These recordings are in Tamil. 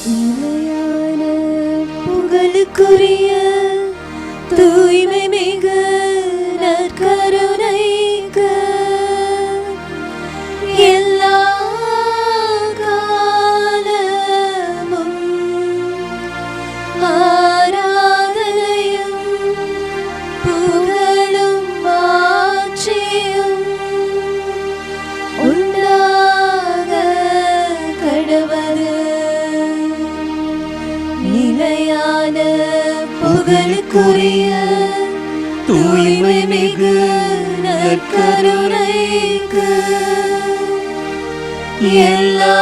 நிலையான புகழுக்குரிய தூய்மை மிகு நற்கருணைக்கு எல்லா காலமும் ஆராதனையும் புகழும் மாட்சியும் உண்டாக கடவது. நிலையான புகழுக்குரிய தூய்மை மிகு நற்கருணைக்கு எல்லா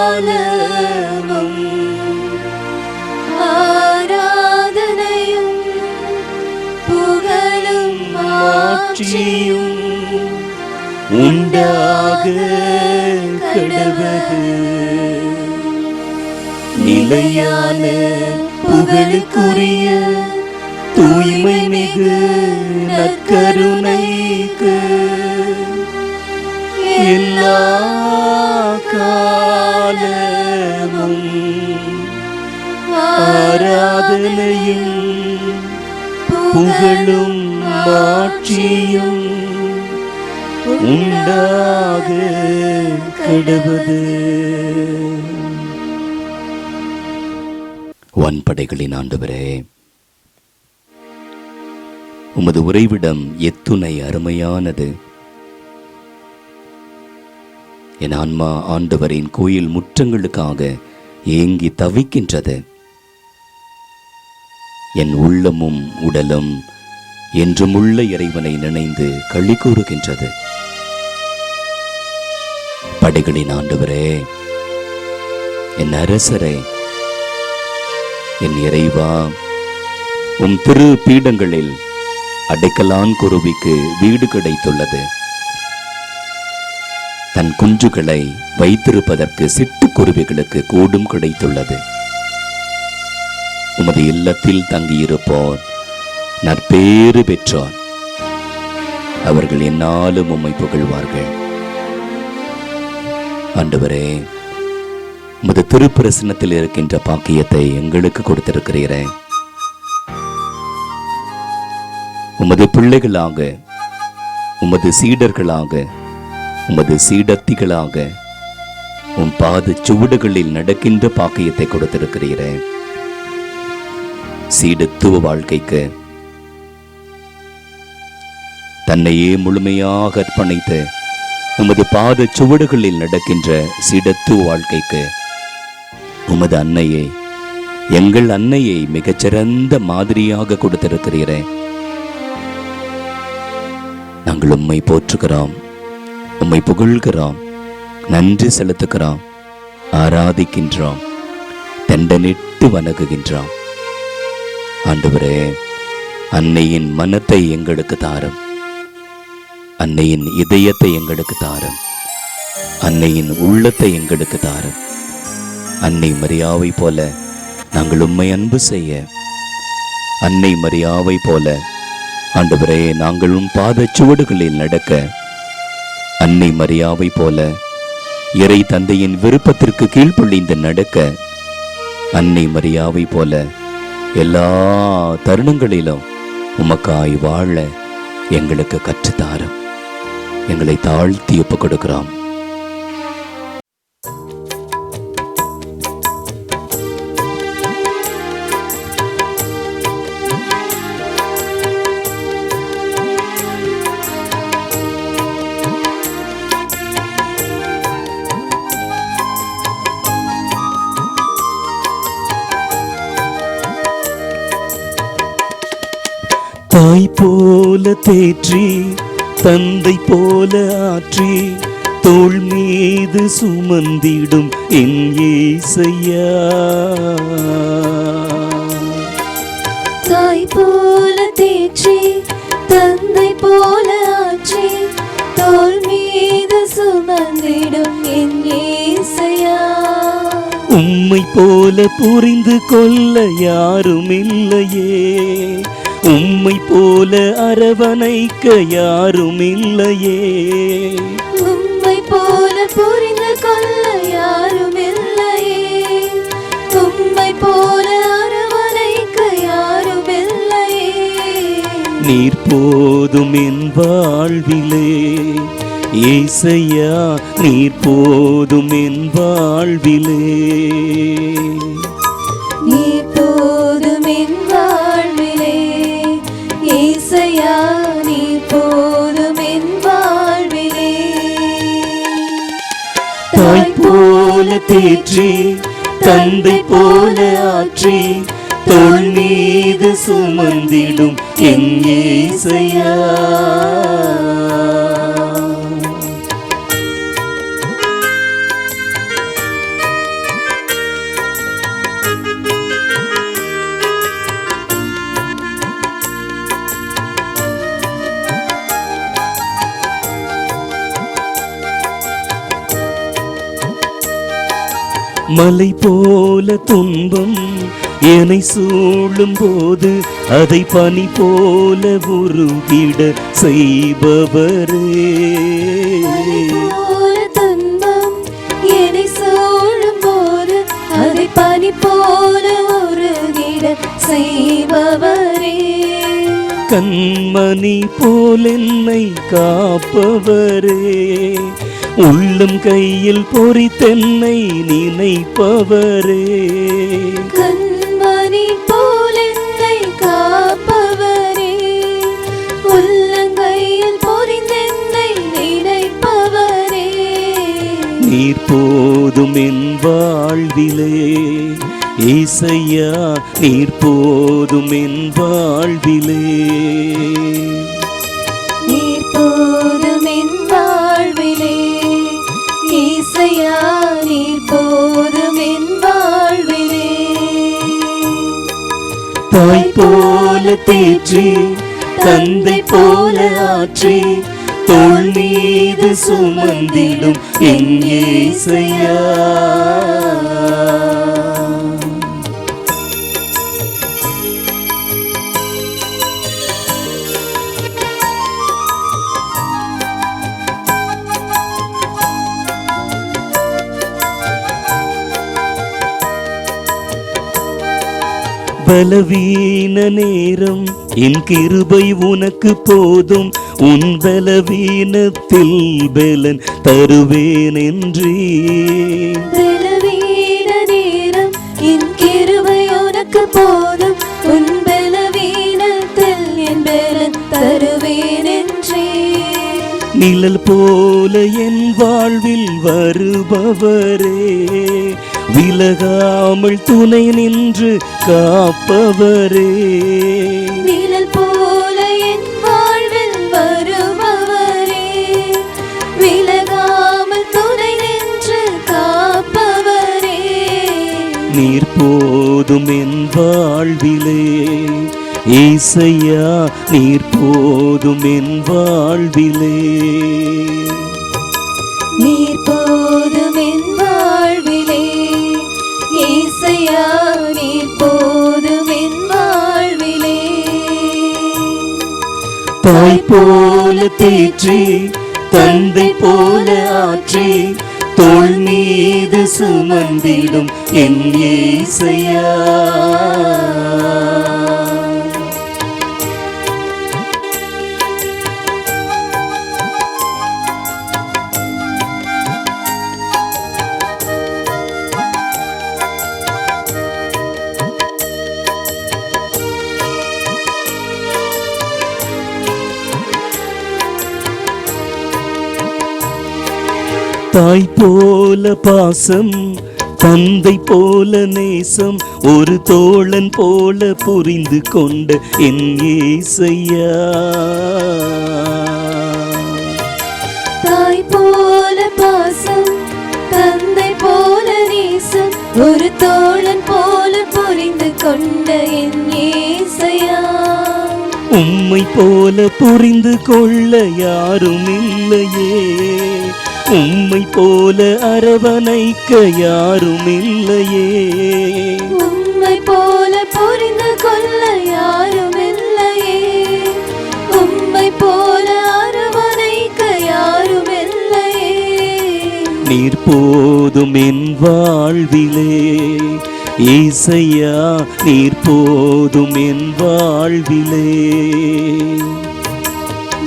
காலமும் ஆராதனையும் புகழும் மாட்சியும் உண்டாக கடவது. நிலையான புகழுக்குரிய தூய்மை மிகு நற்கருணைக்கு எல்லா காலமும் ஆராதனையும் புகழும் மாட்சியும் உண்டாக கடவது. வான்படைகளின் ஆண்டவரே, உமது உறைவிடம் எத்துணை அருமையானது. என் ஆன்மா ஆண்டவரின் கோயில் முற்றங்களுக்காக ஏங்கி தவிக்கின்றது. என் உள்ளமும் உடலும் என்றும் உள்ள இறைவனை நினைந்து களி கூறுகின்றது. படைகளின் ஆண்டவரே, என் அரசரே, என் இறைவா, உம் திரு பீடங்களில் அடைக்கலான் குருவிக்கு வீடு கிடைத்துள்ளது. தன் குஞ்சுகளை வைத்திருப்பதற்கு சிட்டுக்குருவிகளுக்கு கூடும் கிடைத்துள்ளது. உமது இல்லத்தில் தங்கியிருப்போர் நற்பேறு பெற்றோர். அவர்கள் என்னாலும் உம்மை புகழ்வார்கள். ஆண்டவரே, உமது திருப்பிரசனத்தில் இருக்கின்ற பாக்கியத்தை எங்களுக்கு கொடுத்திருக்கிறீரே. உமது பிள்ளைகளாக, உமது சீடர்களாக, உமது சீடத்திகளாக உம் பாத சுவடுகளில் நடக்கின்ற பாக்கியத்தை கொடுத்திருக்கிறீரே. சீடத்துவ வாழ்க்கைக்கு தன்னையே முழுமையாக அர்ப்பணித்து உமது பாத சுவடுகளில் நடக்கின்ற சீடத்துவ வாழ்க்கைக்கு உமது அன்னையை, எங்கள் அன்னையை மிகச்சிறந்த மாதிரியாக கொடுத்திருக்கிறீரே. நாங்கள் உம்மை போற்றுகிறோம், உம்மை புகழ்கிறோம், நன்றி செலுத்துகிறோம், ஆராதிக்கின்றோம், தண்டனிட்டு வணங்குகின்றோம். ஆண்டவரே, அன்னையின் மனத்தை எங்களுக்கு தாரும், அன்னையின் இதயத்தை எங்களுக்கு தாரும், அன்னையின் உள்ளத்தை எங்களுக்கு தாரும். அன்னை மரியாவை போல நாங்கள் உம்மை அன்பு செய்ய, அன்னை மரியாவை போல ஆண்டவரே நாங்கள் உம் பாத சுவடுகளில் நடக்க, அன்னை மரியாவை போல இறை தந்தையின் விருப்பத்திற்கு கீழ்ப்பொழிந்து நடக்க, அன்னை மரியாவை போல எல்லா தருணங்களிலும் உமக்காய் வாழ எங்களுக்கு கற்றுத்தாரும். எங்களை தாழ்த்தி ஒப்புக் கொடுக்கிறோம். தாய் போல தேற்றி, தந்தை போல ஆற்றி, தோள் மீது சுமந்திடும் என் இயேசையா. தாய் போல தேற்றி, தந்தை போல ஆற்றி, தோள் மீது சுமந்திடும் என் இயேசையா. உம்மை போல புரிந்து கொள்ள யாரும் இல்லையே, உம்மை போல அரவணைக்க யாரும் இல்லையே, உம்மை போல புரிந்து கொள்ள யாரும் இல்லை. நீர் போதும் என் வாழ்விலே. ஏசையா நீர் போதும் என் வாழ்விலே. நீர் போதும் என் வாழ்விலே. ஏசையா நீர் போதும் என் வாழ்விலே. தாய் போல தேற்றி தந்தை போல ஆற்றி தோள் மீது சுமந்திடும் என் ஏசையா. மலை போல துன்பம் என்னை சூழும் போது அதை பனி போல உருகிட செய்பவரே. துன்பம் என்னை சூழும் போது அதை பனி போல உருகிட செய்பவரே. கண்மணி போல் என்னை காப்பவரே. உள்ளம் கையில் பொறித்தென்னை நினைப்பவரே. கண்மணி போல் என்னை காப்பவரே. உள்ளங்கையில் பொறித்தென்னை நினைப்பவரே. நீர் போதும் என் வாழ்விலே. ஏசையா நீர் போதும் என் வாழ்விலே. நீர் போதும் என் வாழ்விலே. ஏசையா நீர் போதும் என் வாழ்விலே. தாய் போல தேற்றி தந்தை போல ஆற்றி தோள் மீது சுமந்திடும் என் ஏசையா. பலவீன நேரம் என் கிருபை உனக்கு போதும். உன் பலவீனத்தில் பலன் தருவேன் என்றே. பலவீன நேரம் என் கிருபை உனக்கு போதும். உன் பலவீனத்தில் என் பலன் தருவேன் என்றே. நிழல் போல என் வாழ்வில் வருபவரே. விலகாமல் துணை நின்று காப்பவரே. நிழல் போல என் வாழ்வில் வருபவரே. விலகாமல் துணை நின்று காப்பவரே. நீர் போதும் என் வாழ்விலே. ஏசையா நீர் போதும் என் வாழ்விலே. நீர் போதும் என் வாழ்விலே. ஏசையா நீர் போதும் என் வாழ்விலே. தாய் போல தேற்றி தந்தை போல ஆற்றி தோள் மீது சுமந்திடும் என் ஏசையா. தாய் போல பாசம் தந்தை போல நேசம் ஒரு தோழன் போல புரிந்து கொண்ட என் ஏசையா. தாய் போல பாசம் தந்தை போல நேசம் ஒரு தோழன் போல புரிந்து கொண்ட என் ஏசையா. உம்மை போல புரிந்து கொள்ள யாரும் இல்லையே. உம்மை போல அரவணைக்க யாரும் இல்லையே. உம்மை போல புரிந்து கொள்ள யாரும் இல்லையே. உம்மை போல அரவணைக்க யாரும் இல்லையே. நீர் போதும் என் வாழ்விலே. ஏசையா நீர் போதும் என் வாழ்விலே.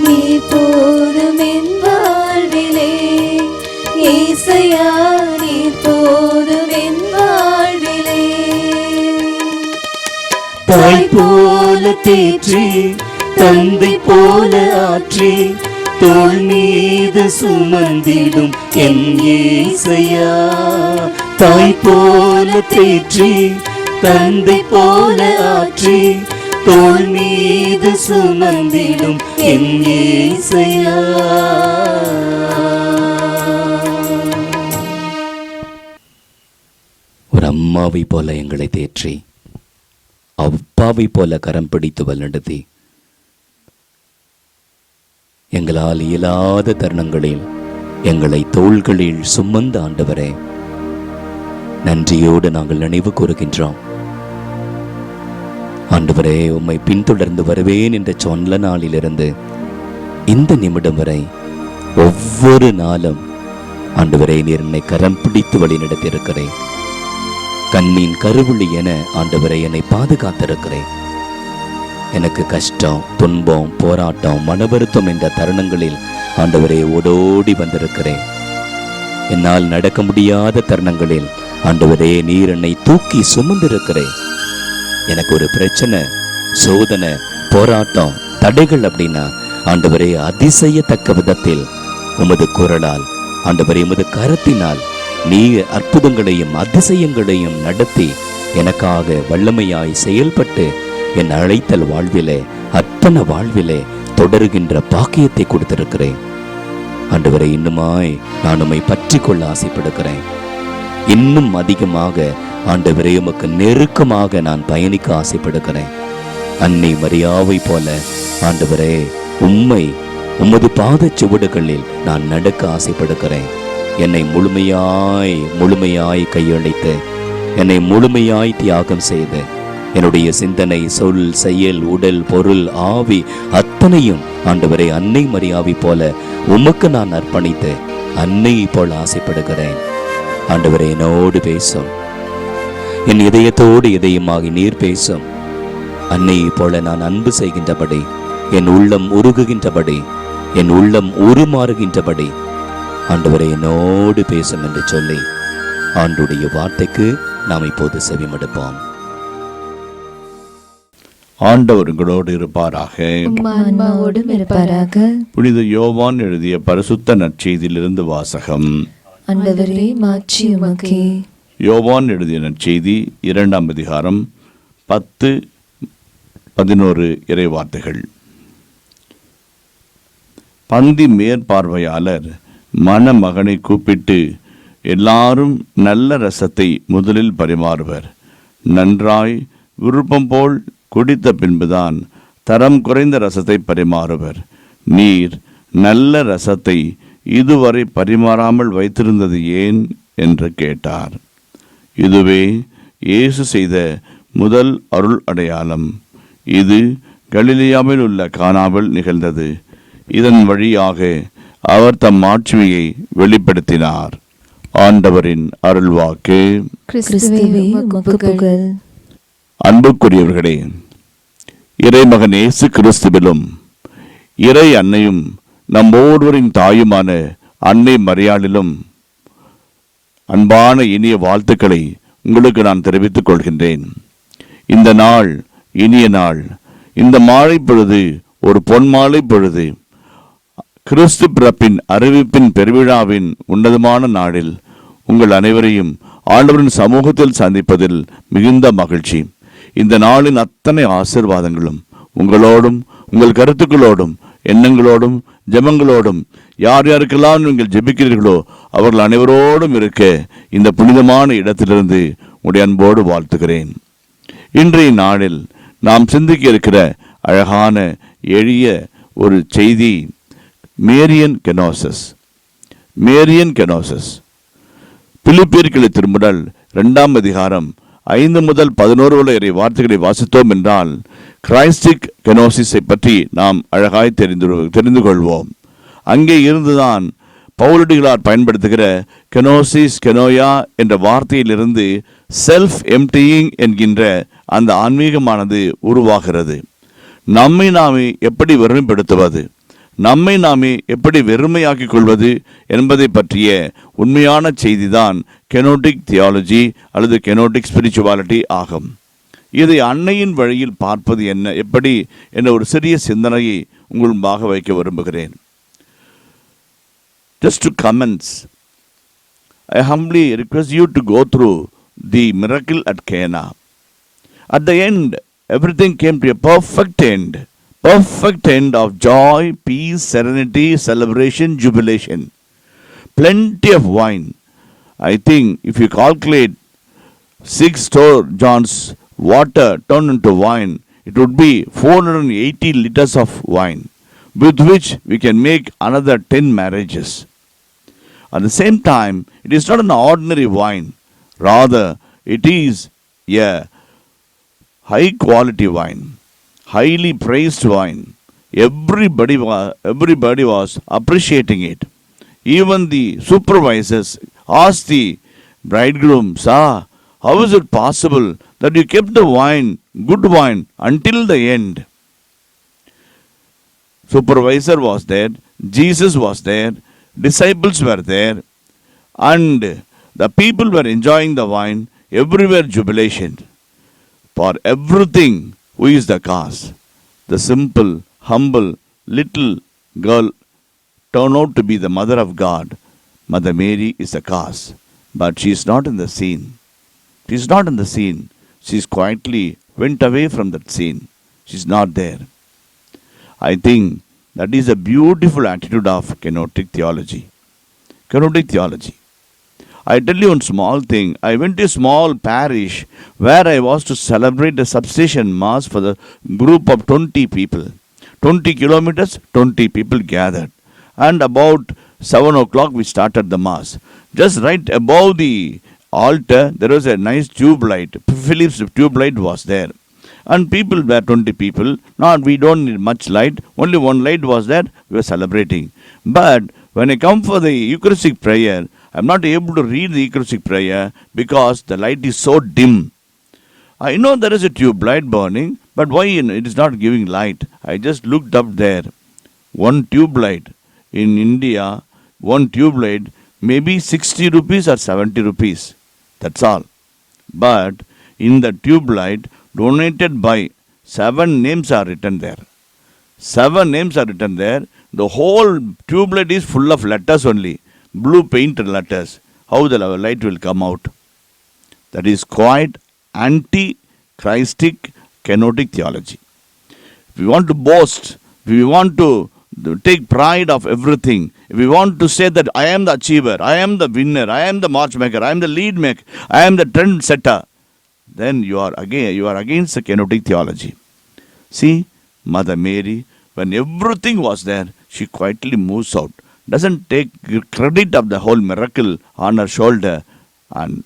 நீ போதும் என் வாழ்விலே, ஏசையா நீ போதும் என் வாழ்விலே. தாய் போல தேற்றி தந்தை போல ஆற்றி தோள் மீது சுமந்திடும் என் ஏசையா. தாய் போல தேற்றி தந்தை போல ஆற்றி தோள் மீது சுமந்திடும் என் ஏசையா. ஒரு அம்மாவை போல எங்களை தேற்றி அப்பாவை போல கரம் பிடித்து வழிநடத்தி எங்களால் இயலாத தருணங்களில் எங்களை தோள்களில் சுமந்த ஆண்டவரே, நன்றியோடு நாங்கள் நினைவு கூறுகின்றோம். ஆண்டவரே, உம்மை பின்தொடர்ந்து வருவேன் என்ற சொன்ன நாளிலிருந்து இந்த நிமிடம் வரை ஒவ்வொரு நாளும் ஆண்டவரே நீர் என்னை கரம் பிடித்து வழி நடத்தியிருக்கிறேன். கண்ணின் கருவுளி என ஆண்டவரை என்னை பாதுகாத்திருக்கிறேன். எனக்கு கஷ்டம், துன்பம், போராட்டம், மனவருத்தம் என்ற தருணங்களில் ஆண்டவரை ஓடோடி வந்திருக்கிறேன். என்னால் நடக்க முடியாத தருணங்களில் ஆண்டவரே நீர் என்னை தூக்கி சுமந்திருக்கிறேன். எனக்கு ஒரு பிரச்சனை, சோதனை, போராட்டம், தடைகள் அப்படின்னா ஆண்டவரே அதிசயத்தக்க விதத்தில் உமது குரலால், ஆண்டவரே உமது கரத்தினால் நீர் அற்புதங்களையும் அதிசயங்களையும் நடத்தி எனக்காக வல்லமையாய் செயல்பட்டு என் அழைத்தல் வாழ்விலே, அர்ப்பண வாழ்விலே தொடருகின்ற பாக்கியத்தை கொடுத்திருக்கிறேன். ஆண்டவரை, இன்னுமாய் நான் உம்மை பற்றி கொள்ள ஆசைப்படுகிறேன். இன்னும் அதிகமாக ஆண்டவரே உமக்கு நெருக்கமாக நான் பயணிக்க ஆசைப்படுகிறேன். அன்னை மரியாவை போல ஆண்டவரே உம்மை உமது பாத சுவடுகளில் நான் நடக்க ஆசைப்படுகிறேன். என்னை முழுமையாய் கையளித்து என்னை முழுமையாய் தியாகம் செய்து என்னுடைய சிந்தனை, சொல், செயல், உடல், பொருள், ஆவி அத்தனையும் ஆண்டவரே அன்னை மரியாவை போல உமக்கு நான் அர்ப்பணித்து அன்னையை போல ஆசைப்படுகிறேன். ஆண்டவரே, என்னோடு பேசும், என் இதயத்தோடு இதயமாகி நீர் பேசும். அன்னையை போல நான் அன்பு செய்கின்றபடி, என் உள்ளம் உருகுகின்றபடி, என் உள்ளம் உருமாறுகின்றபடி ஆண்டவரே என்னோடு பேசும் என்று சொல்லி ஆண்டுடைய வார்த்தைக்கு நாம் இப்போது செவிமடுப்போம். ஆண்டவர் உங்களோடு இருப்பாராக. புனித யோவான் எழுதிய பரிசுத்த நற்செய்தியிலிருந்து வாசகம். ஆண்டவரே, மாட்சி உமக்கே. யோவான் எழுதிய நற்செய்தி 2ஆம் அதிகாரம் 10-11 இறைவார்த்தைகள். பந்தி மேற்பார்வையாளர் மணமகனை கூப்பிட்டு, எல்லாரும் நல்ல ரசத்தை முதலில் பரிமாறுவர், நன்றாய் விருப்பம் போல் குடித்த பின்புதான் தரம் குறைந்த ரசத்தை பரிமாறுவர். நீர் நல்ல ரசத்தை இதுவரை பரிமாறாமல் வைத்திருந்தது ஏன் என்று கேட்டார். இதுவே இயேசு செய்த முதல் அருள் அடையாளம். இது கலிலேயாவில் உள்ள கானாவில் நிகழ்ந்தது. இதன் வழியாக அவர் தம் மாட்சிமையை வெளிப்படுத்தினார். ஆண்டவரின் அருள்வாக்கு. அன்புக்குரியவர்களே, இறைமகன் இயேசு கிறிஸ்துவிலும் இறை அன்னையும் நம் ஒவ்வொருவரின் தாயுமான அன்னை மரியாளிலும் அன்பான இனிய வாழ்த்துக்களை உங்களுக்கு நான் தெரிவித்துக் கொள்கின்றேன். இந்த நாள் இனிய நாள். இந்த மாலை பொழுது ஒரு பொன்மாலை பொழுது, கிறிஸ்து பிறப்பின் அறிவிப்பின் பெருவிழாவின் உன்னதமான நாளில் உங்கள் அனைவரையும் ஆண்டவரின் சமூகத்தில் சந்திப்பதில் மிகுந்த மகிழ்ச்சி. இந்த நாளின் அத்தனை ஆசீர்வாதங்களும் உங்களோடும், உங்கள் கருத்துக்களோடும், எண்ணங்களோடும், ஜெபங்களோடும், யார் யாருக்கெல்லாம் நீங்கள் ஜெபிக்கிறீர்களோ அவர்கள் அனைவரோடும் இருக்க இந்த புனிதமான இடத்திலிருந்து உடைய அன்போடு வாழ்த்துகிறேன். இன்றைய நாளில் நாம் சிந்திக்க இருக்கிற அழகான எளிய ஒரு செய்தி மேரியன் கெனோசஸ். பிலிப்பியர்களை திருமுடல் 2ஆம் அதிகாரம் 5-11 இறை வார்த்தைகளை வாசித்தோம் என்றால் கிரைஸ்டிக் கெனோசிஸை பற்றி நாம் அழகாய் தெரிந்து கொள்வோம். அங்கே இருந்துதான் பவுலடிகளார் பயன்படுத்துகிற கெனோசிஸ், கெனோயா என்ற வார்த்தையிலிருந்து செல்ஃப் எம்டியிங் என்கின்ற அந்த ஆன்மீகமானது உருவாகிறது. நம்மை நாமே எப்படி வெறுமைப்படுத்துவது, நம்மை நாமே எப்படி வெறுமையாக்கிக் கொள்வது என்பதை பற்றிய உண்மையான செய்திதான் கெனோட்டிக் தியாலஜி அல்லது கெனோட்டிக் ஸ்பிரிச்சுவாலிட்டி ஆகும். இதை அன்னையின் வழியில் பார்ப்பது எப்படி என்ற ஒரு சிறிய சிந்தனையை உங்கள் முன்பாக வைக்க விரும்புகிறேன். Just to commence, I humbly request you to go through the miracle at Cana. At the end, everything came to a perfect end of joy, peace, serenity, celebration, jubilation. Plenty of wine. I think if you calculate 6 John's water turned into wine, it would be 480 liters of wine, with which we can make another 10 marriages. At the same time, it is not an ordinary wine. Rather, it is a high quality wine, highly praised wine. Everybody was appreciating it. Even the supervisors asked the bridegroom, "Sir, how is it possible that you kept the wine, good wine, until the end?" Supervisor was there, Jesus was there, disciples were there, and the people were enjoying the wine, everywhere jubilation. For everything, who is the cause? The simple, humble, little girl turned out to be the mother of God. Mother Mary is the cause, but she is not in the scene. She is not in the scene. She quietly went away from that scene. She is not there. I think that is a beautiful attitude of kenotic theology. Kenotic theology. I tell you one small thing. I went to a small parish where I was to celebrate a substation mass for the group of 20 people. 20 kilometers, 20 people gathered. And about 7 o'clock we started the mass. Just right above the altar there was a nice tube light. Philips tube light was there. And people were 20 people. Not we don't need much light. Only one light was there. We were celebrating. But when I come for the Eucharistic prayer, I am not able to read the Eucharistic prayer because the light is so dim. I know there is a tube light burning, but why it is not giving light? I just looked up there. One tube light in India, one tube light maybe 60 rupees or 70 rupees. That's all. But in the tube light donated by 7 names are written there. 7 names are written there. The whole tube light is full of letters only. Blue painted letters. How the light will come out? That is quite anti-Christic kenotic theology. If we want to boast, if we want to take pride of everything, if we want to say that I am the achiever, I am the winner, I am the matchmaker, I am the lead maker, I am the trend setter, then you are against the kenotic theology. See, Mother Mary, when everything was there, she quietly moves out. Doesn't take credit of the whole miracle on her shoulder. And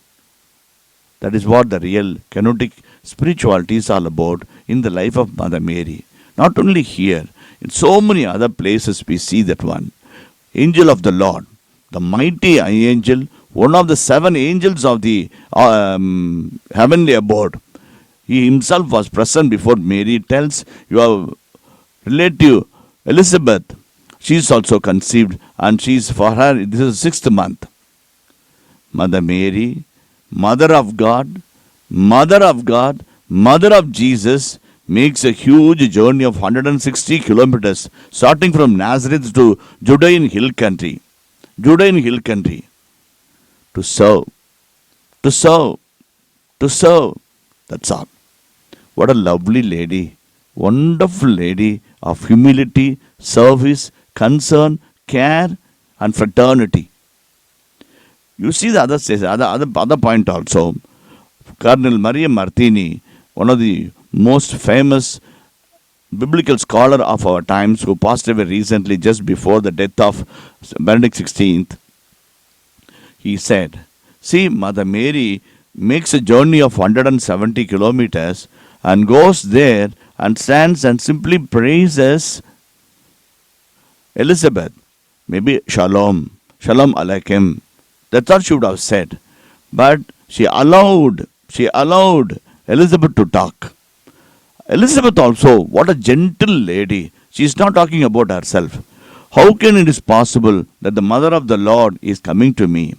that is what the real kenotic spirituality is all about in the life of Mother Mary. Not only here, in so many other places we see that one. Angel of the Lord, the mighty angel, one of the 7 angels of the heavenly abode. He himself was present before Mary. Tells your relative Elizabeth, she is also conceived, and she is for her, this is 6th month. Mother Mary, Mother of God, Mother of Jesus, makes a huge journey of 160 kilometers, starting from Nazareth to Judean hill country, to serve. That's all. What a lovely lady, wonderful lady of humility, service, concern, care, and fraternity. You see the other point also. Cardinal Maria Martini, one of the most famous biblical scholar of our times, who passed away recently just before the death of Benedict XVI, he said, see, Mother Mary makes a journey of 170 kilometers and goes there and stands and simply praises Elizabeth. Maybe Shalom Aleichem. That's all she would have said. But she allowed She allowed Elizabeth to talk. Elizabeth also, what a gentle lady. She is not talking about herself. How can it is possible that the mother of the Lord is coming to me?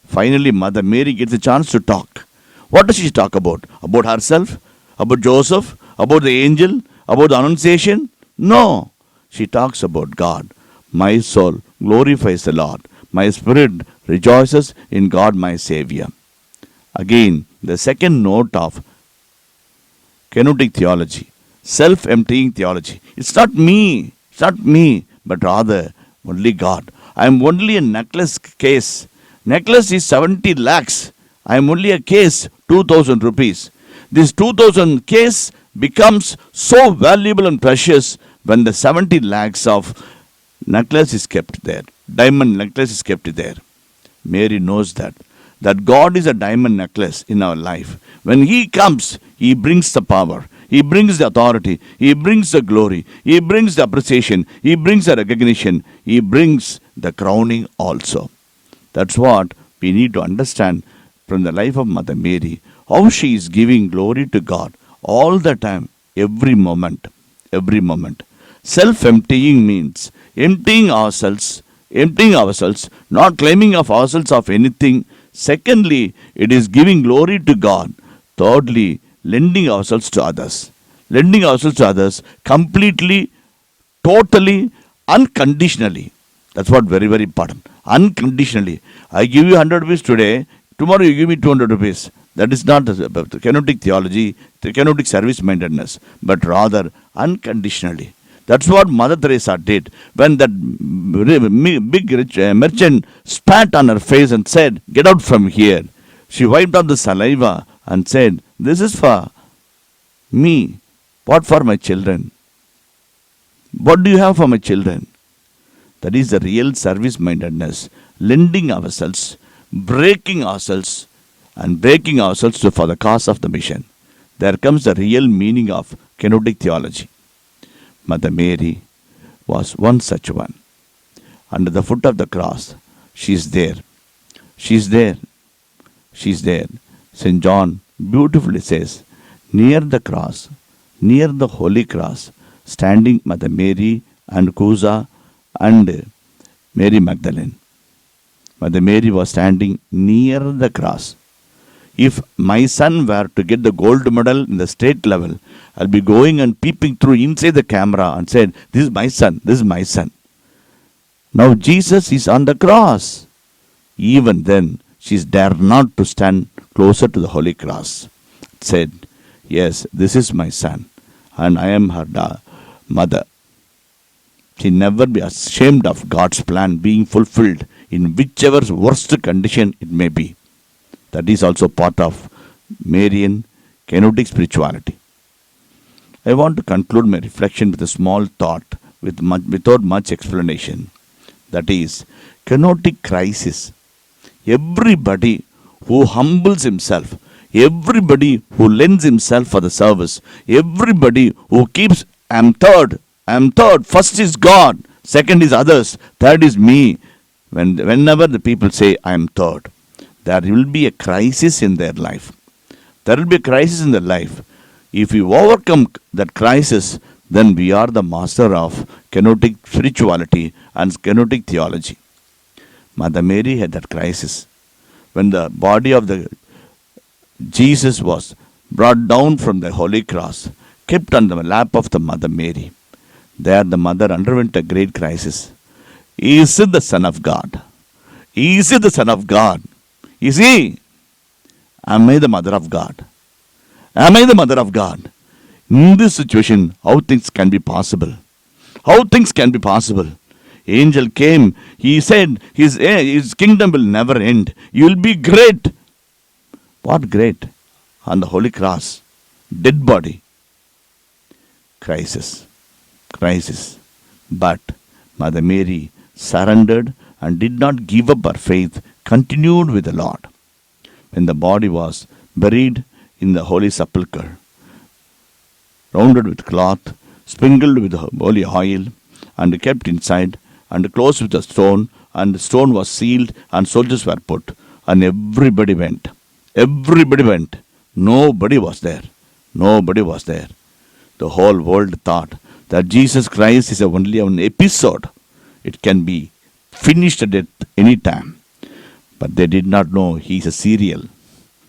Finally, Mother Mary gets a chance to talk. What does she talk about? About herself? About Joseph? About the angel? About the Annunciation? No. She talks about God. My soul glorifies the Lord. My spirit rejoices in God my Savior. Again, the second note of kenotic theology, self-emptying theology. It's not me, but rather only God. I am only a necklace case. Necklace is 70 lakhs. I am only a case, 2,000 rupees. This 2,000 case becomes so valuable and precious when the 70 lakhs of necklace is kept there. Diamond necklace is kept there. Mary knows that God is a diamond necklace in our life. When He comes, He brings the power. He brings the authority. He brings the glory. He brings the appreciation. He brings the recognition. He brings the crowning also. That's what we need to understand from the life of Mother Mary. How she is giving glory to God all the time, every moment. Every moment. Self-emptying means emptying ourselves, not claiming of ourselves of anything. Secondly, it is giving glory to God. Thirdly, lending ourselves to others. Lending ourselves to others completely, totally, unconditionally. That's what very, very important. Unconditionally. I give you 100 rupees today, tomorrow you give me 200 rupees. That is not the kenotic theology, the kenotic service mindedness, but rather unconditionally. That's what Mother Teresa did. When that big rich merchant spat on her face and said, "Get out from here," she wiped off the saliva and said, "This is for me. What for my children? What do you have for my children?" That is the real service mindedness. Lending ourselves, breaking ourselves, and breaking ourselves for the cause of the mission. There comes the real meaning of kenotic theology. Mother Mary was one such one. Under the foot of the cross, she is there. She is there. She is there. St. John beautifully says, near the cross, near the holy cross, standing Mother Mary and Cusa and Mary Magdalene. Mother Mary was standing near the cross. If my son were to get the gold medal in the state level, I'll be going and peeping through inside the camera and said, "This is my son, this is my son." Now Jesus is on the cross. Even then, she dared not to stand closer to the holy cross. Said, "Yes, this is my son, and I am her mother." She never be ashamed of God's plan being fulfilled in whichever worst condition it may be. That is also part of Marian kenotic spirituality. I want to conclude my reflection with a small thought without much explanation. That is, kenotic crisis. Everybody who humbles himself, everybody who lends himself for the service, everybody who keeps, I am third, first is God, second is others, third is me. Whenever the people say, "I am third," there will be a crisis in their life. There will be a crisis in their life. If we overcome that crisis, then we are the master of kenotic spirituality and kenotic theology. Mother Mary had that crisis. When the body of the Jesus was brought down from the holy cross, kept on the lap of the Mother Mary, there the mother underwent a great crisis. Is it the Son of God? Is it the Son of God? Is He? Am I the Mother of God? Am I the Mother of God? In this situation, how things can be possible? How things can be possible? Angel came. He said, his kingdom will never end. You will be great. What great? On the holy cross. Dead body. Crisis. But Mother Mary surrendered and did not give up her faith, continued with the Lord. When the body was buried in the holy sepulchre, rounded with cloth, sprinkled with holy oil, and kept inside, and closed with a stone, and the stone was sealed, and soldiers were put, and everybody went. Nobody was there. Nobody was there. The whole world thought that Jesus Christ is only an episode. It can be finished at any time. But they did not know he is a serial.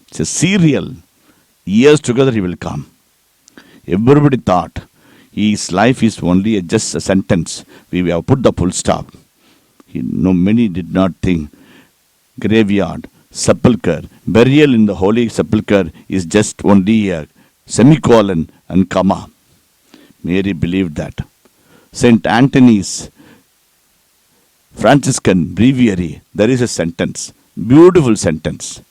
It's a serial. Years together he will come. Everybody thought his life is only just a sentence. We have put the full stop. Many did not think graveyard, sepulchre, burial in the holy sepulchre is just only a semicolon and comma. Mary believed that. Saint Anthony's Franciscan breviary, there is a sentence, beautiful sentence.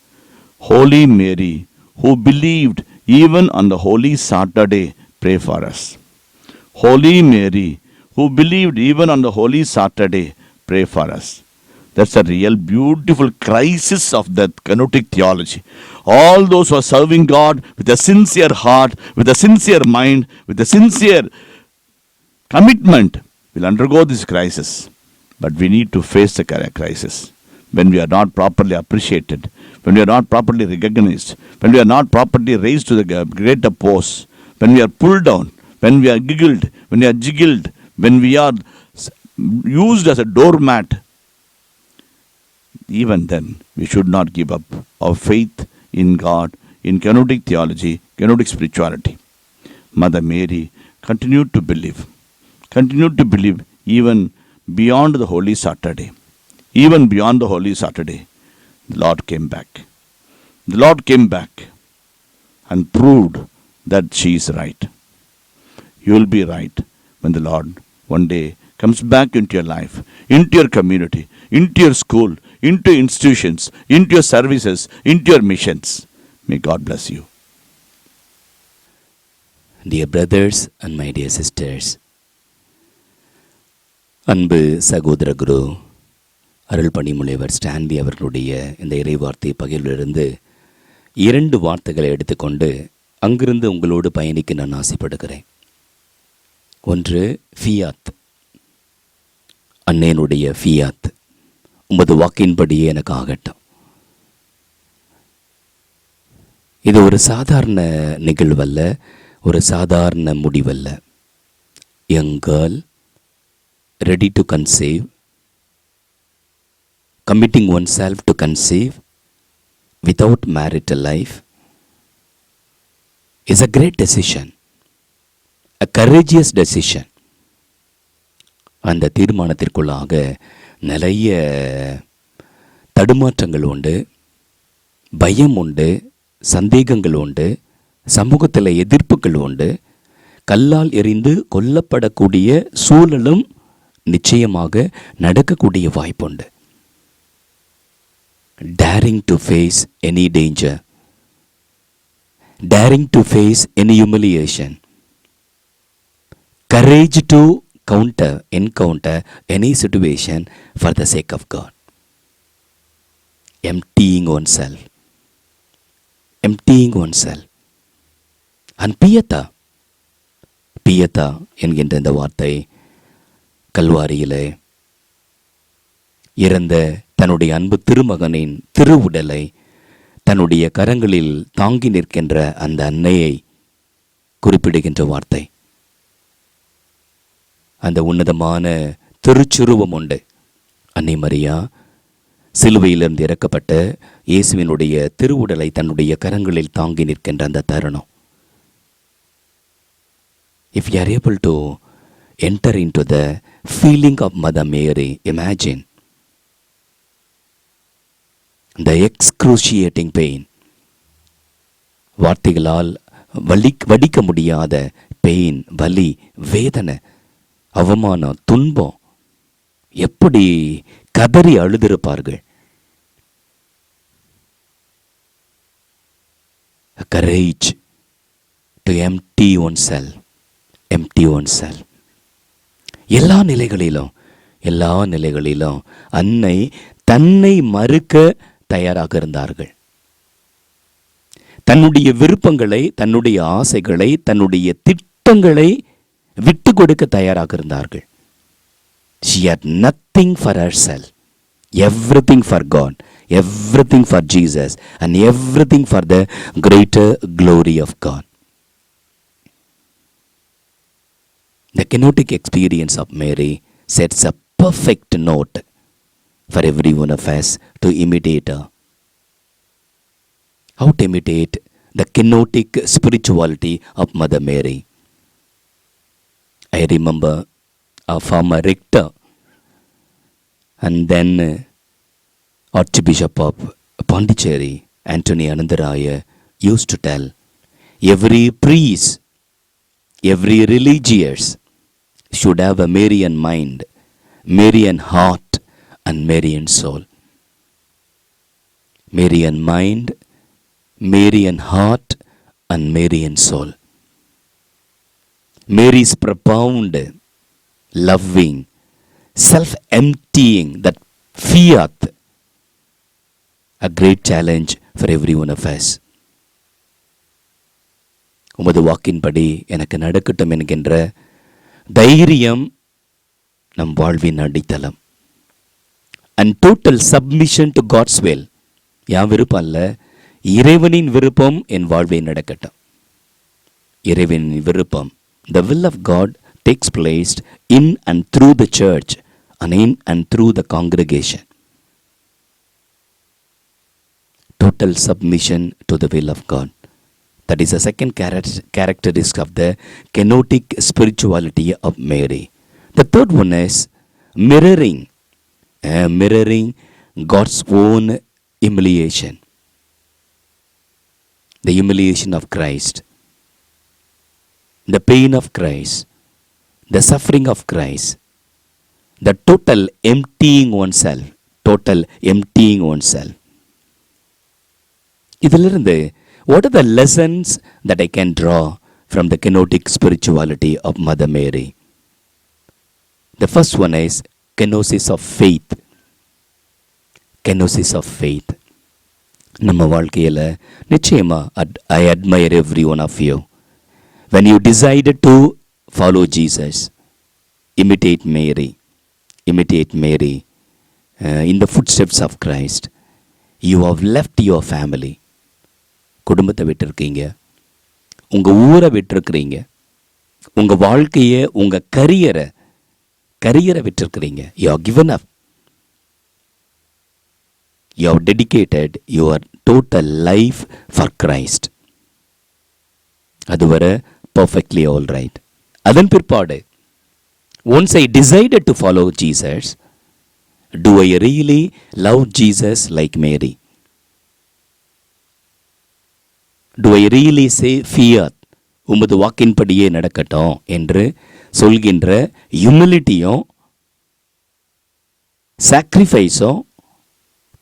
Holy Mary, who believed even on the Holy Saturday, pray for us. Holy Mary, who believed even on the Holy Saturday, pray for us. That's a real beautiful crisis of the kenotic theology. All those who are serving God with a sincere heart, with a sincere mind, with a sincere commitment will undergo this crisis. But we need to face the crisis when we are not properly appreciated, when we are not properly recognized, when we are not properly raised to the greater post, when we are pulled down, when we are giggled, when we are jiggled, when we are used as a doormat. Even then, we should not give up our faith in God, in kenotic theology, kenotic spirituality. Mother Mary continued to believe even beyond the Holy Saturday. Even beyond the Holy Saturday, the Lord came back. The Lord came back and proved that she is right. You will be right when the Lord one day comes back into your life, into your community, into your school, into institutions, into your services, into your missions. May God bless you. Dear brothers and my dear sisters, அன்பு சகோதர குரு அருள்பணி முனைவர் ஸ்டான்லி அவர்களுடைய இந்த இறைவார்த்தை பகிர்விலிருந்து 2 வார்த்தைகளை எடுத்துக்கொண்டு அங்கிருந்து உங்களோடு பயணிக்க நான் ஆசைப்படுகிறேன். ஒன்று ஃபியாத். அன்னையனுடைய ஃபியாத், உமது வாக்கின்படியே எனக்கு ஆகட்டும். இது ஒரு சாதாரண நிகழ்வல்ல, ஒரு சாதாரண முடிவல்ல. Young girl ready to conceive, committing oneself to conceive without marital life is a great decision, a courageous decision. அந்த தீர்மானத்திற்குள்ளாக நிறைய தடுமாற்றங்கள் உண்டு, பயம் உண்டு, சந்தேகங்கள் உண்டு, சமூகத்தில் எதிர்ப்புகள் உண்டு, கல்லால் எறிந்து கொல்லப்படக்கூடிய சூழலும் நிச்சயமாக நடக்கக்கூடிய வாய்ப்புண்டு. daring to face any danger, daring to face any humiliation, courage to encounter any situation for the sake of God, emptying oneself and பியத்தா என்கின்ற இந்த வார்த்தை கல்வாரியிலே இறந்த தன்னுடைய அன்பு திருமகனின் திருவுடலை தன்னுடைய கரங்களில் தாங்கி நிற்கின்ற அந்த அன்னையை குறிப்பிடுகின்ற வார்த்தை. அந்த உன்னதமான திருச்சுருவம் உண்டு. அன்னை மரியா சிலுவையிலிருந்து இறக்கப்பட்ட இயேசுவினுடைய திருவுடலை தன்னுடைய கரங்களில் தாங்கி நிற்கின்ற அந்த தருணம். If you are able to enter into the feeling of Mother Mary, imagine the excruciating pain, வார்த்தைகளால் வடிக்க முடியாத பெயின், வலி, வேதனை, அவமானம், துன்பம், எப்படி கதறி அழுதிருப்பார்கள். courage to empty oneself. எல்லா நிலைகளிலும் அன்னை தன்னை மறுக்க தயாராக இருந்தார்கள். தன்னுடைய விருப்பங்களை, தன்னுடைய ஆசைகளை, தன்னுடைய திட்டங்களை விட்டு கொடுக்க தயாராக இருந்தார்கள். She had nothing for herself. everything for God, everything for Jesus, and everything for the greater glory of God. The kenotic experience of Mary sets a perfect note for every one of us to imitate her. How to imitate the kenotic spirituality of Mother Mary? I remember a former rector and then Archbishop of Pondicherry, Anthony Anandaraya, used to tell, every priest, every religious should have a Marian mind, Marian heart, and Marian soul. Marian mind, Marian heart, and Marian soul. Mary's profound, loving, self-emptying, that fiat, a great challenge for every one of us. உமது வாக்கின்படி எனக்கு நடக்கட்டும் என்கின்ற தைரியம் நம் வாழ்வின் அடித்தளம். And total submission to God's will. என் விருப்பம் அல்ல, இறைவனின் விருப்பம் என் வாழ்வில் நடக்கட்டும். இறைவனின் விருப்பம், the will of God takes place in and through the church and in and through the congregation. Total submission to the will of God. That is the second characteristic of the kenotic spirituality of Mary. The third one is mirroring God's own humiliation. The humiliation of Christ, the pain of Christ, the suffering of Christ, the total emptying oneself. இதிலிருந்து what are the lessons that I can draw from the kenotic spirituality of Mother Mary? The first one is kenosis of faith. Kenosis of faith. நம்ம வாழ்க்கையில் நிச்சயமா I admire every one of you. When you decided to follow Jesus, imitate Mary in the footsteps of Christ, you have left your family. குடும்பத்தை விட்டுருக்கீங்க, உங்கள் ஊரை விட்டுருக்கிறீங்க, உங்கள் வாழ்க்கையை, உங்கள் கரியரை விட்டுருக்கிறீங்க. You have given up. You have dedicated your total life for Christ. அதுவரை perfectly all right. அதன் பிற்பாடு, once I decided to follow Jesus, do I really love Jesus like Mary? Do I really say fiat, உமது வாக்கின்படியே நடக்கட்டும் என்று சொல்கின்ற ஹியூமிலிட்டியும் சாக்ரிஃபைஸும்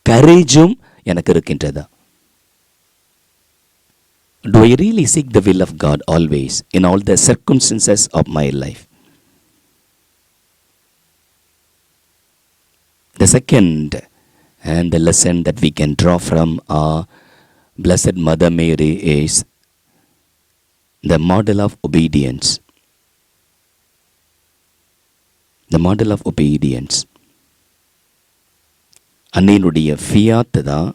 கரேஜும் எனக்கு இருக்கின்றதா? Do I really seek the will of God always in all the circumstances of my life? The second and the lesson that we can draw from our Blessed Mother Mary is the model of obedience. The model of obedience. அன்னையினுடைய ஃபியாத் தான்,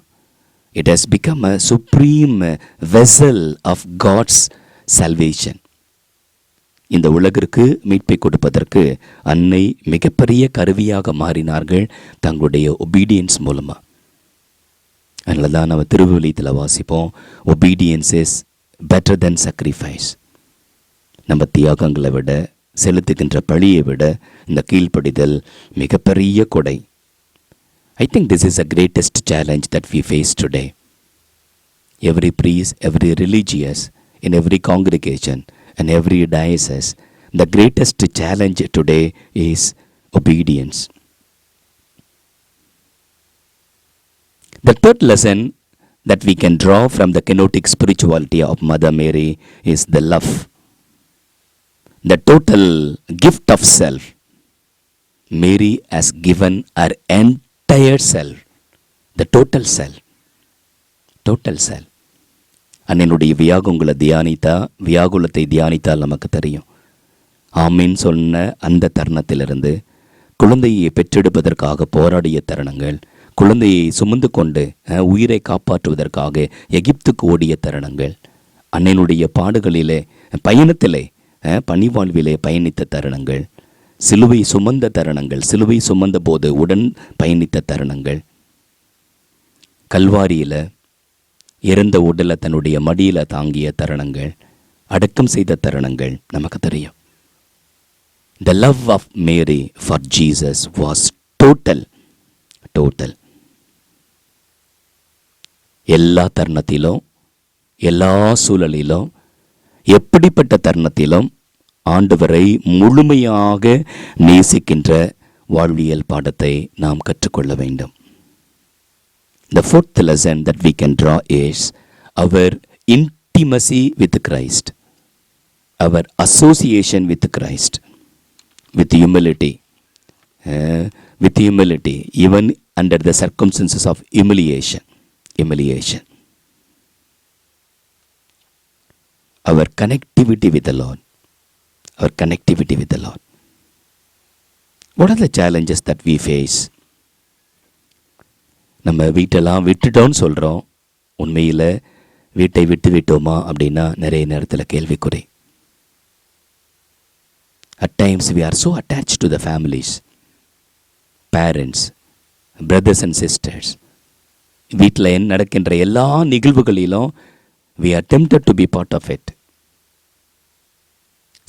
it has become a supreme vessel of God's salvation. இந்த உலகிற்கு மீட்பை கொடுப்பதற்கு அன்னை மிகப்பெரிய கருவியாக மாறினார்கள் தங்களுடைய ஒபீடியன்ஸ் மூலமாக. அதனால தான் நம்ம திருவிழியத்தில் வாசிப்போம், obedience is better then sacrifice. நம்ம தியாகங்களை விட, செலுத்துகின்ற பழியை விட இந்த கீழ்ப்படிதல் மிகப்பெரிய கொடை. I think this is the greatest challenge that we face today. Every priest, every religious, in every congregation and every diocese, the greatest challenge today is obedience. The third lesson that we can draw from the kenotic spirituality of Mother Mary is the love, the total gift of self. Mary has given her entire self, the total self. அன்னையினுடைய வியாகுலத்தை தியானித்தால் நமக்கு தெரியும். ஆமீன் சொன்ன அந்த தருணத்திலிருந்து குழந்தையை பெற்றெடுப்பதற்காக போராடிய தருணங்கள், குழந்தையை சுமந்து கொண்டு உயிரை காப்பாற்றுவதற்காக எகிப்துக்கு ஓடிய தருணங்கள், அன்னையினுடைய பாடுகளிலே பயணத்திலே பணிவாழ்விலே பயணித்த தருணங்கள், சிலுவை சுமந்த தருணங்கள், சிலுவை சுமந்த போது உடன் பயணித்த தருணங்கள், கல்வாரியில் இறந்த உடலை தன்னுடைய மடியில் தாங்கிய தருணங்கள், அடக்கம் செய்த தருணங்கள் நமக்கு தெரியும். The love of Mary for Jesus was total. எல்லா தருணத்திலும், எல்லா சூழலிலும், எப்படிப்பட்ட தருணத்திலும் ஆண்டவரை முழுமையாக நேசிக்கின்ற வாழ்வியல் பாடத்தை நாம் கற்றுக்கொள்ள வேண்டும். The fourth lesson that we can draw is our intimacy with Christ, our association with Christ, with humility, even under the circumstances of humiliation. Our connectivity with the Lord. What are the challenges that we face? நம்ம வீட்டெல்லாம் விட்டுட்டோன்னு சொல்கிறோம், உண்மையில் வீட்டை விட்டு விட்டோமா அப்படின்னா நிறைய நேரத்தில் கேள்விக்குறி. At times we are so attached to the families, parents, brothers and sisters. வீட்டில் நடக்கின்ற எல்லா நிகழ்வுகளிலும் we are tempted to be part of it.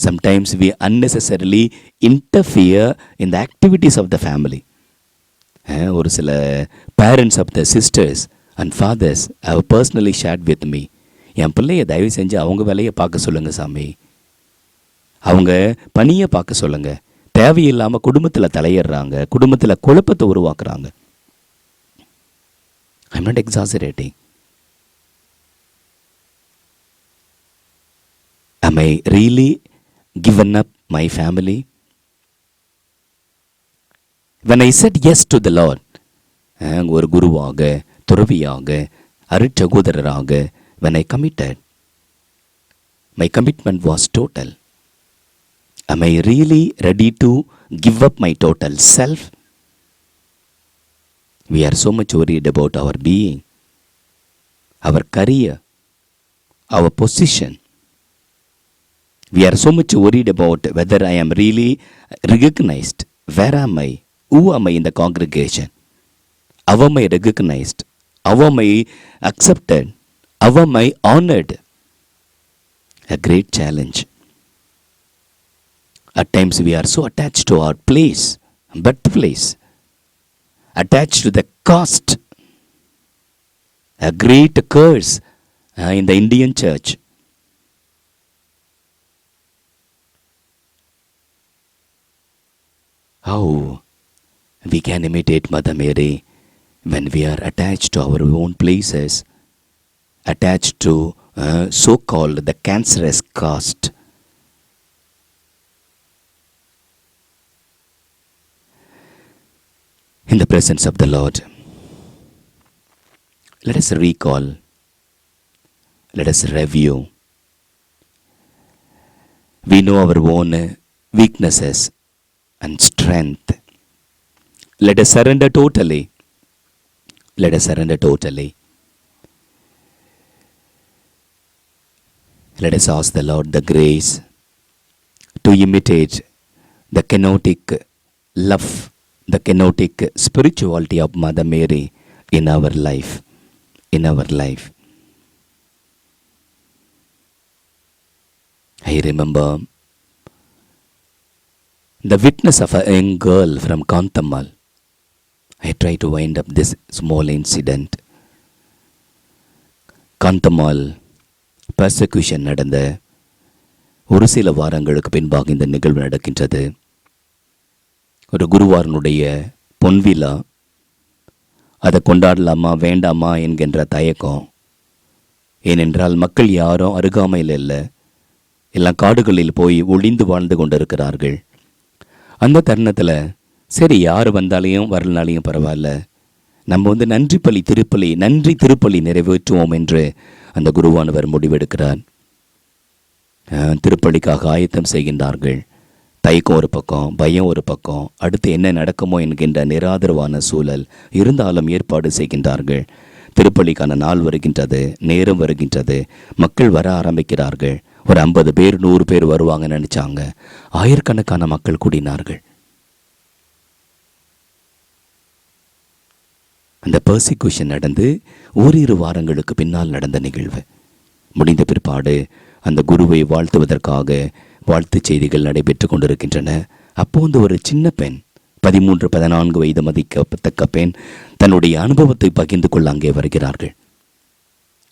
Sometimes we unnecessarily interfere in the activities of the family. ஒரு சில parents of the sisters and fathers have personally shared with me, என் பிள்ளைய தயவு செஞ்சு அவங்க வேலையை பார்க்க சொல்லுங்கள் சாமி, அவங்க பணியை பார்க்க சொல்லுங்கள், தேவையில்லாமல் குடும்பத்தில் தலையிடுறாங்க, குடும்பத்தில் குழப்பத்தை உருவாக்குறாங்க. I'm not exaggerating. Am I really given up my family? When I said yes to the Lord, ஒரு குருவாக, துறவியாக, அருட்சகோதரராக, when I committed, my commitment was total. Am I really ready to give up my total self? We are so much worried about our being, our career, our position. We are so much worried about whether I am really recognized. Where am I? Who am I in the congregation? How am I recognized? How am I accepted? How am I honored? A great challenge. At times we are so attached to our place, birthplace, attached to the caste. A great curse in the Indian church. How we can imitate Mother Mary when we are attached to our own places, attached to so-called the cancerous caste. In the presence of the Lord, let us recall, let us review. We know our own weaknesses and strength. Let us surrender totally. Let us surrender totally. Let us ask the Lord the grace to imitate the kenotic love, the kenotic spirituality of Mother Mary in our life. I remember the witness of a young girl from Kantamal. I try to wind up this small incident. Kantamal persecution நடந்த ஒரு சில வாரங்களுக்கு பின்பாக இந்த நிகழ்வு நடக்கின்றது. ஒரு குருவாரனுடைய பொன்விழா, அதை கொண்டாடலாமா வேண்டாமா என்கின்ற தயக்கம். ஏனென்றால் மக்கள் யாரும் அருகாமையில் இல்லை, எல்லாம் காடுகளில் போய் ஒளிந்து வாழ்ந்து கொண்டிருக்கிறார்கள். அந்த தருணத்தில் சரி, யார் வந்தாலையும் வரலனாலையும் பரவாயில்ல, நம்ம நன்றி திருப்பலி நிறைவேற்றுவோம் என்று அந்த குருவானவர் முடிவெடுக்கிறார். திருப்பலிக்காக ஆயத்தம் செய்கின்றார்கள். தயக்கம் ஒரு பக்கம், பயம் ஒரு பக்கம், அடுத்து என்ன நடக்குமோ என்கின்ற நிராதரவான சூழல் இருந்தாலும் ஏற்பாடு செய்கின்றார்கள். திருப்பலிக்கான நாள் வருகின்றது, நேரம் வருகின்றது, மக்கள் வர ஆரம்பிக்கிறார்கள். ஒரு 50 பேர் 100 பேர் வருவாங்கன்னு நினைச்சாங்க. ஆயிரக்கணக்கான மக்கள் கூடினார்கள். அந்த பர்சிக்யூஷன் நடந்து ஓரிரு வாரங்களுக்கு பின்னால் நடந்த நிகழ்வு. முடிந்த பிற்பாடு அந்த குருவை வாழ்த்துவதற்காக வாழ்த்து செய்திகள் நடைபெற்று கொண்டிருக்கின்றன. அப்போது ஒரு சின்ன பெண், 13-14 வயது மதிக்கத்தக்க பெண், தன்னுடைய அனுபவத்தை பகிர்ந்து கொள்ள அங்கே வருகிறார்கள்.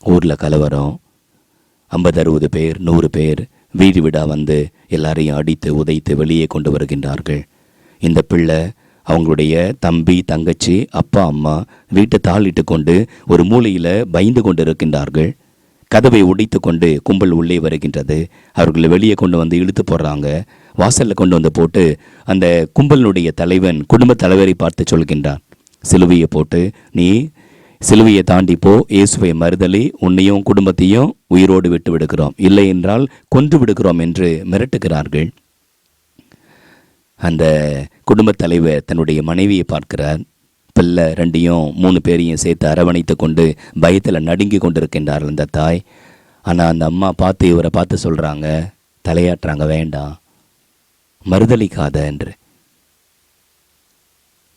ஊரில் கலவரம், 50-60 பேர் 100 பேர் வீடு வீடா வந்து எல்லாரையும் அடித்து உதைத்து வெளியே கொண்டு வருகின்றார்கள். இந்த பிள்ளை அவங்களுடைய தம்பி தங்கச்சி அப்பா அம்மா வீட்டை தாளிட்டு கொண்டு ஒரு மூலையில் பயந்து கொண்டு இருக்கின்றார்கள். கதவை உடைத்து கொண்டு கும்பல் உள்ளே வருகின்றது. அவர்களை வெளியே கொண்டு வந்து இழுத்து போடுறாங்க. வாசலில் கொண்டு வந்து போட்டு அந்த கும்பலினுடைய தலைவன் குடும்ப தலைவரை பார்த்து சொல்கின்றான், சிலுவையை போட்டு நீ சிலுவையை தாண்டி போ, இயேசுவை மறுதலி, உன்னையும் குடும்பத்தையும் உயிரோடு விட்டு விடுகிறோம், இல்லை என்றால் கொன்று விடுகிறோம் என்று மிரட்டுகிறார்கள். அந்த குடும்பத் தலைவர் தன்னுடைய மனைவியை பார்க்கிறார். பிள்ளை 2 பேரையும் சேர்த்து அரவணைத்து கொண்டு பயத்தில் நடுங்கி கொண்டிருக்கின்றார்கள் அந்த தாய். ஆனால் அந்த அம்மா பார்த்து இவரை பார்த்து சொல்கிறாங்க, தலையாட்டுறாங்க, வேண்டாம் மறுதளிக்காத என்று.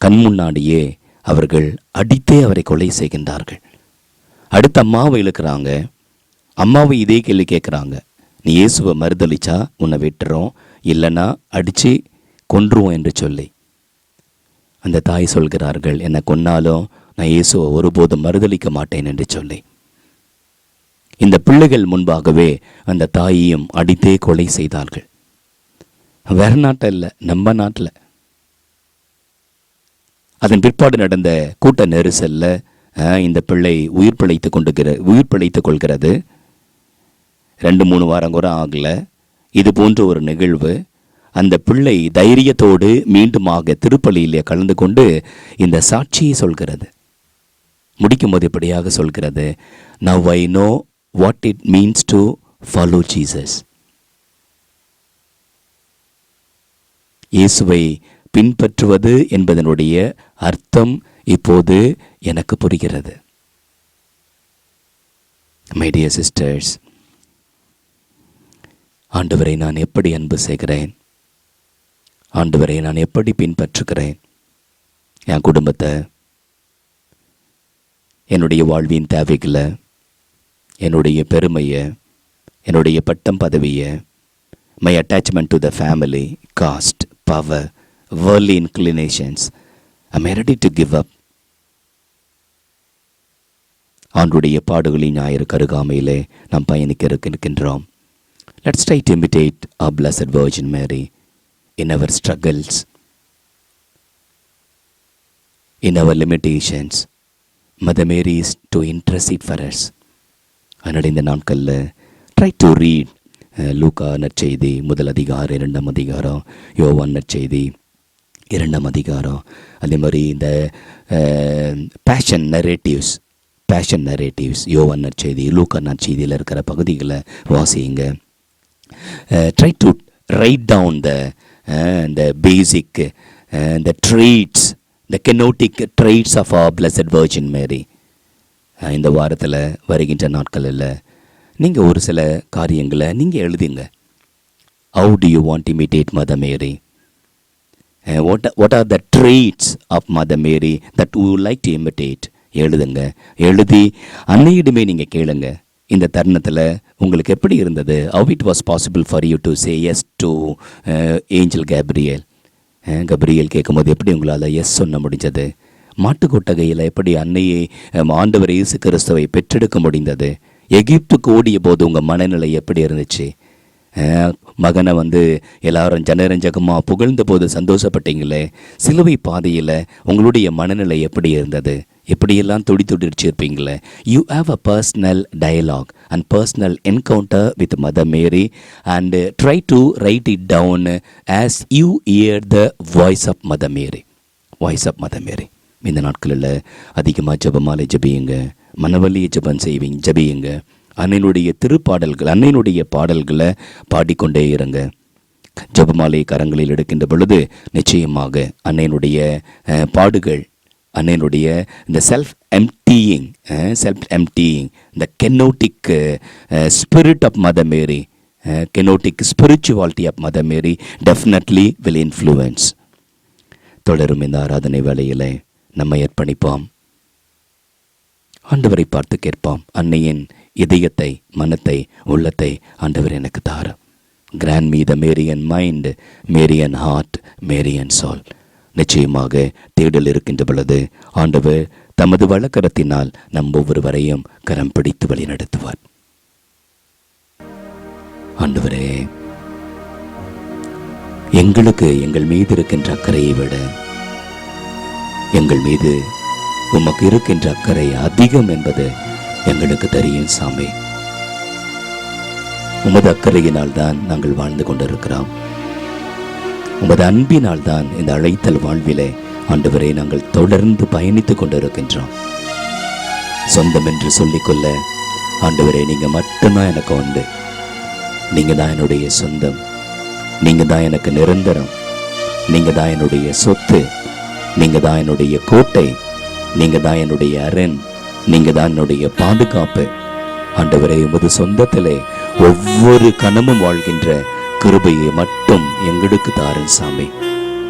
கண் முன்னாடியே அவர்கள் அடித்தே அவரை கொலை செய்கின்றார்கள். அடுத்த அம்மாவை இழுக்கிறாங்க. அம்மாவை இதே கேள்வி கேட்குறாங்க, நீ இயேசுவை மறுதளிச்சா உன்னை விட்டுறோம், இல்லைன்னா அடித்து கொன்றுவோம் என்று சொல்லி. அந்த தாய் சொல்கிறார்கள், என்னை கொன்னாலும் நான் இயேசுவை ஒருபோதும் மறுதளிக்க மாட்டேன் என்று சொல்லி. இந்த பிள்ளைகள் முன்பாகவே அந்த தாயையும் அடித்தே கொலை செய்தார்கள். வேற நாட்டில் இல்லை, நம்ம நாட்டில். அதன் பிற்பாடு நடந்த கூட்ட நெரிசல்ல இந்த பிள்ளை உயிர் பிழைத்து கொள்கிறது. 2-3 வாரம் கூட ஆகலை. இது போன்ற ஒரு நிகழ்வு. அந்த பிள்ளை தைரியத்தோடு மீண்டுமாக திருப்பலியிலே கலந்து கொண்டு இந்த சாட்சியை சொல்கிறது. முடிக்கும் போது இப்படியாக சொல்கிறது, Now I know what it means to follow Jesus. இயேசுவை பின்பற்றுவது என்பதனுடைய அர்த்தம் இப்போது எனக்கு புரிகிறது. My dear sisters, ஆண்டவரை நான் எப்படி அன்பு செய்கிறேன், ஆண்டவரை நான் எப்படி பின்பற்றுகிறேன், என் குடும்பத்தை, என்னுடைய வாழ்வின் தேவைகளை, என்னுடைய பெருமையை, என்னுடைய பட்டம் பதவியை, my attachment to the family, caste, power, worldly inclinations, am I ready to give up? ஆண்டுடைய பாடுகளின் ஞாயிறு கருகாமையிலே நாம் பயணிக்க இருக்கின்றோம். Let's try to imitate our Blessed Virgin Mary in our struggles, in our limitations. Mother Mary is to intercede for us. அதனால் இந்த நாட்களில் try to read லூக்கா நற்செய்தி 1 அதிகாரம் 2 அதிகாரம், யோவான் நற்செய்தி 2 அதிகாரம், அதே மாதிரி இந்த பேஷன் நரேட்டிவ்ஸ் யோவான் நற்செய்தி லூக்கா நற்செய்தியில் இருக்கிற பகுதிகளை வாசியுங்க. Try to write down the basic the traits, the kenotic traits of our Blessed Virgin Mary. இந்த வாரத்தில் வருகின்ற நாட்களில் நீங்கள் ஒரு சில காரியங்களை நீங்கள் எழுதுங்க. How do you want to imitate Mother Mary? What are the traits of Mother Mary that you would like to imitate? எழுதுங்க. எழுதி அன்னையிடமே நீங்கள் கேளுங்க, இந்த தருணத்தில் உங்களுக்கு எப்படி இருந்தது? How it was possible for you to say yes to angel Gabriel? Gabriel கேட்கும்போது எப்படி உங்களால் எஸ் சொன்ன முடிஞ்சது? மாட்டுக்கொட்டகையில் எப்படி அன்னையை ஆண்டவர் இயேசு கிறிஸ்துவை பெற்றெடுக்க முடிந்தது? எகிப்துக்கு ஓடிய போது உங்கள் மனநிலை எப்படி இருந்துச்சு? மகனை எல்லாரும் ஜனரஞ்சகமாக புகழ்ந்த போது சந்தோஷப்பட்டீங்களே, சிலுவை பாதையில் உங்களுடைய மனநிலை எப்படி இருந்தது? எப்படியெல்லாம் துடிச்சு இருப்பீங்களே. You have a personal dialogue and personal encounter with Mother Mary and try to write it down as you hear the voice of Mother Mary. இந்த நாட்களில் அதிகமாக ஜெபமாலை ஜெபியுங்க, மனவலியை ஜெபியுங்க. அன்னையினுடைய பாடல்களை பாடிக்கொண்டே இருங்க. ஜெபமாலை கரங்களில் எடுக்கின்ற பொழுது நிச்சயமாக அன்னையினுடைய பாடுகள், அன்னையினுடைய இந்த செல்ஃப் எம்டியிங், இந்த kenotic spirit of Mother Mary, kenotic spirituality of Mother Mary definitely will influence. தொடரும் இந்த ஆராதனை வேளையில் நம்மை அர்ப்பணிப்போம். ஆண்டவரை பார்த்து கேட்போம், அன்னையின் இதயத்தை, மனத்தை, உள்ளத்தை ஆண்டவர் எனக்கு தாரும். Grant me the Marian mind, Marian heart, Marian soul. நிச்சயமாக தேடல் இருக்கின்ற பொழுது ஆண்டவர் தமது வழக்கரத்தினால் நம் ஒவ்வொருவரையும் கரம் பிடித்து வழி நடத்துவார். ஆண்டவரே, எங்களுக்கு எங்கள் மீது இருக்கின்ற அக்கறையை விட எங்கள் மீது உமக்கு இருக்கின்ற அக்கறை அதிகம் என்பது எங்களுக்கு தெரியும் சாமி. உமது அக்கறையினால் தான் நாங்கள் வாழ்ந்து கொண்டிருக்கிறோம். உமது அன்பினால் தான் இந்த அழைத்தல் வாழ்விலே ஆண்டவரை நாங்கள் தொடர்ந்து பயணித்துக் கொண்டிருக்கின்றோம். சொந்தம் என்று சொல்லிக்கொள்ள ஆண்டவரே நீங்க மட்டும்தான் எனக்கு உண்டு. நீங்க தான் என்னுடைய சொந்தம், நீங்க தான் எனக்கு நிரந்தரம், நீங்க தான் என்னுடைய சொத்து, நீங்க தான் என்னுடைய கோட்டை, நீங்க தான் என்னுடைய அரண், நீங்க தான் என்னுடைய பாதுகாப்பு. ஆண்டவரே, உமது சொந்தத்திலே ஒவ்வொரு கணமும் வாழ்கின்ற கிருபையை மட்டும் எங்களுக்கு தாரும் சாமி.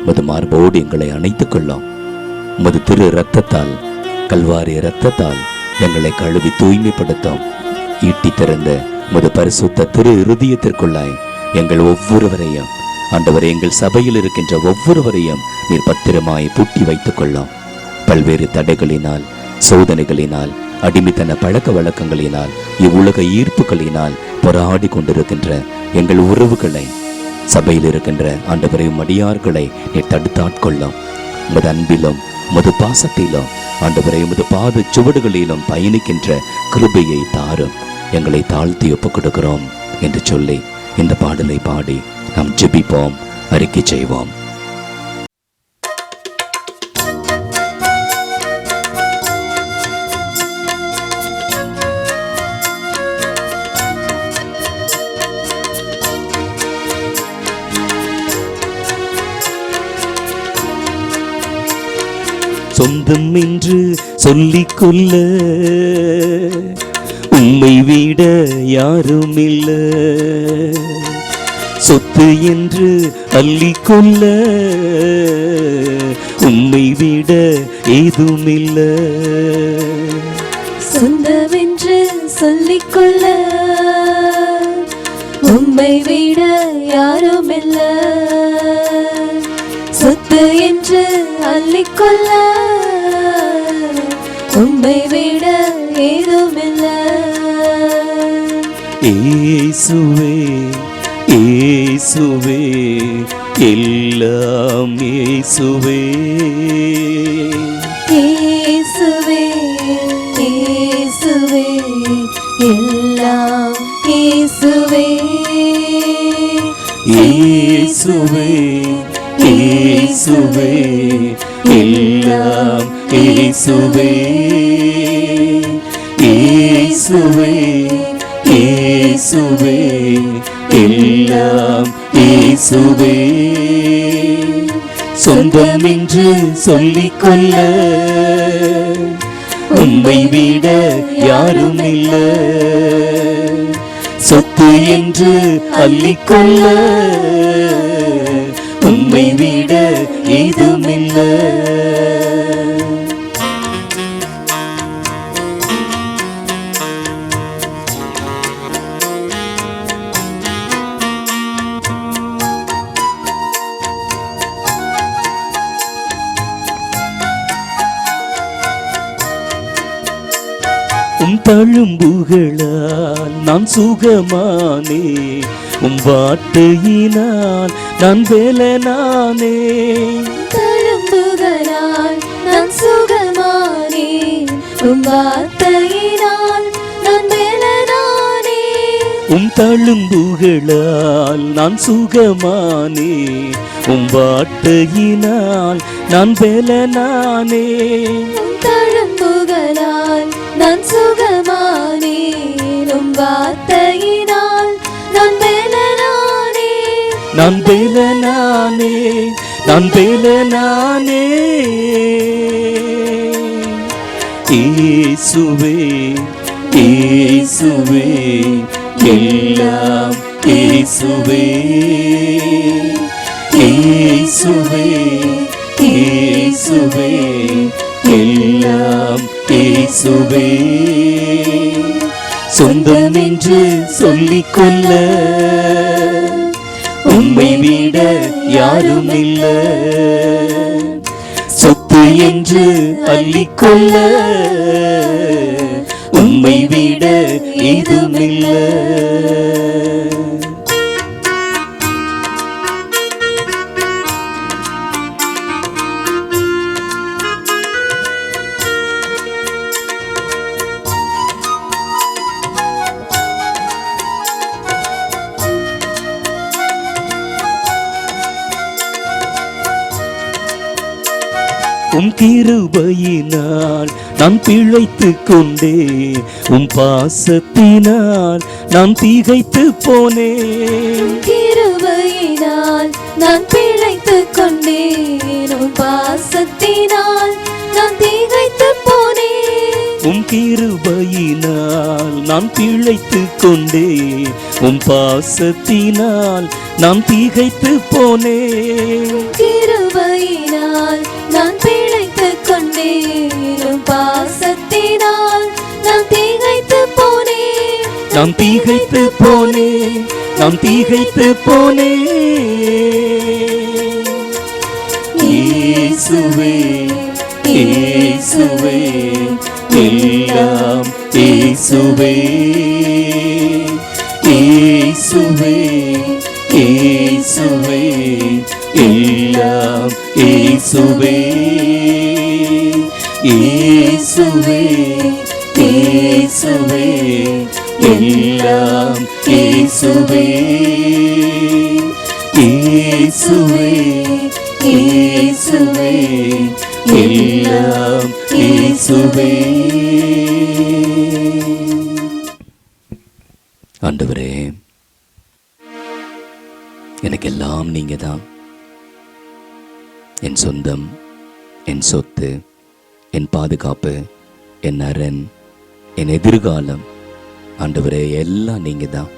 உமது மார்போடு எங்களை அணைத்துக் கொள்ளும். உமது திரு இரத்தத்தால், கல்வாரி இரத்தத்தால் எங்களை கழுவி தூய்மைப்படுத்தும். ஈட்டி திறந்த உமது பரிசுத்த திரு இருதயத்திற்குள்ளாய் எங்கள் ஒவ்வொருவரையும், ஆண்டவரே, எங்கள் சபையில் இருக்கின்ற ஒவ்வொருவரையும் நீர் பத்திரமாய் பூட்டி வைத்துக் கொள்ளும். பல்வேறு தடைகளினால், சோதனைகளினால், அடிமைத்தன பழக்க வழக்கங்களினால், இவ்வுலக ஈர்ப்புகளினால் போராடி கொண்டிருக்கின்ற எங்கள் உறவுகளை, சபையில் இருக்கின்ற ஆண்டவரை மடியார்களை நீர் தடுத்தாட்கொள்ளும். உமது அன்பிலும் உமது பாசத்திலும் ஆண்டவரை உமது பாத சுவடுகளிலும் பயணிக்கின்ற கிருபையை தாரும். எங்களை தாழ்த்தி ஒப்புக் கொடுக்கிறோம் என்று சொல்லி இந்த பாடலை பாடி நாம் ஜெபிப்போம், அறிக்கை செய்வோம். சொந்தம் என்று சொல்லிக்கொள்ள உம்மை விட யாரும் இல்ல, சொத்து என்று அள்ளிக்கொள்ள உம்மை விட ஏதும் இல்ல. சொந்தமென்று சொல்லிக்கொள்ள உம்மை விட யாரும் இல்ல, சொத்து என்று அள்ளிக்கொள்ள உம்மை விட ஏதும் இல்ல. இயேசுவே இயேசுவே எல்லாம் இயேசுவே, இயேசுவே இயேசுவே எல்லாம் இயேசுவே, இயேசுவே இயேசுவே எல்லாம் இயேசுவே, இயேசுவே இயேசுவே எல்லாம் இயேசுவே. சொந்தம் என்று சொல்லிக்கொள்ள உம்மை விட யாரும் இல்ல, சொத்து என்று அள்ளிக்கொள்ள உம்மை விட ஏதுமில்ல. உம் தழும்புகளால் நான் சுகமானே, உம் வார்த்தையினால் நான் வேலனானே. தழும்புகளால் நான் சுகமானே, உம் வார்த்தையினால் நான் வேலனானே. உம் தழும்புகளால் நான் சுகமானே, உம் வார்த்தையினால் நான் வேலனானே. தழும்புகளால் நான் சுகமானே, உம் வார்த்தையினால் நான் வேலனானே. நான் வேலனானே, நான் பெலனானே. இயேசுவே இயேசுவே எல்லாம் இயேசுவே. இயேசுவே இயேசுவே எல்லாம் இயேசுவே. சொந்தம் என்று சொல்லிக்கொள்ள உம்மை விட யாரும் இல்ல. சொத்து என்று அள்ளிக்கொள்ள உம்மை விட ஏதுமில்ல. உம் கிருபையினால் நான் பிழைத்துக் கொண்டே, உம் பாசத்தினால் நான் திகைத்து போனேன். கிருபையினால் நான் பிழைத்துக் கொண்டேன், உம் பாசத்தினால் நான் திகைத்து போனேன். உம் கிருபையினால் நான் பிழைத்துக் கொண்டே, உம் பாசத்தினால் நான் திகைத்து போனேன். கிருபையினால் நான் பிழைத்துக் கொண்டேன், உம் பாசத்தினால் நான் திகைத்து போனேன். நான் திகைத்து போனேன், நான் திகைத்து போனேன். இயேசுவே இயேசுவே எல்லாம் இயேசுவே. இயேசுவே இயேசுவே எல்லாம் இயேசுவே. இயேசுவே இயேசுவே எல்லாம் இயேசுவே. இயேசுவே இயேசுவே எல்லாம் இயேசுவே. ஆண்டவரே, எனக்கெல்லாம் நீங்க தான். என் சொந்தம், என் சொத்து, என் பாதுகாப்பு, என் அரண், என் எதிர்காலம். ஆண்டவரே, எல்லாம் நீங்க தான்.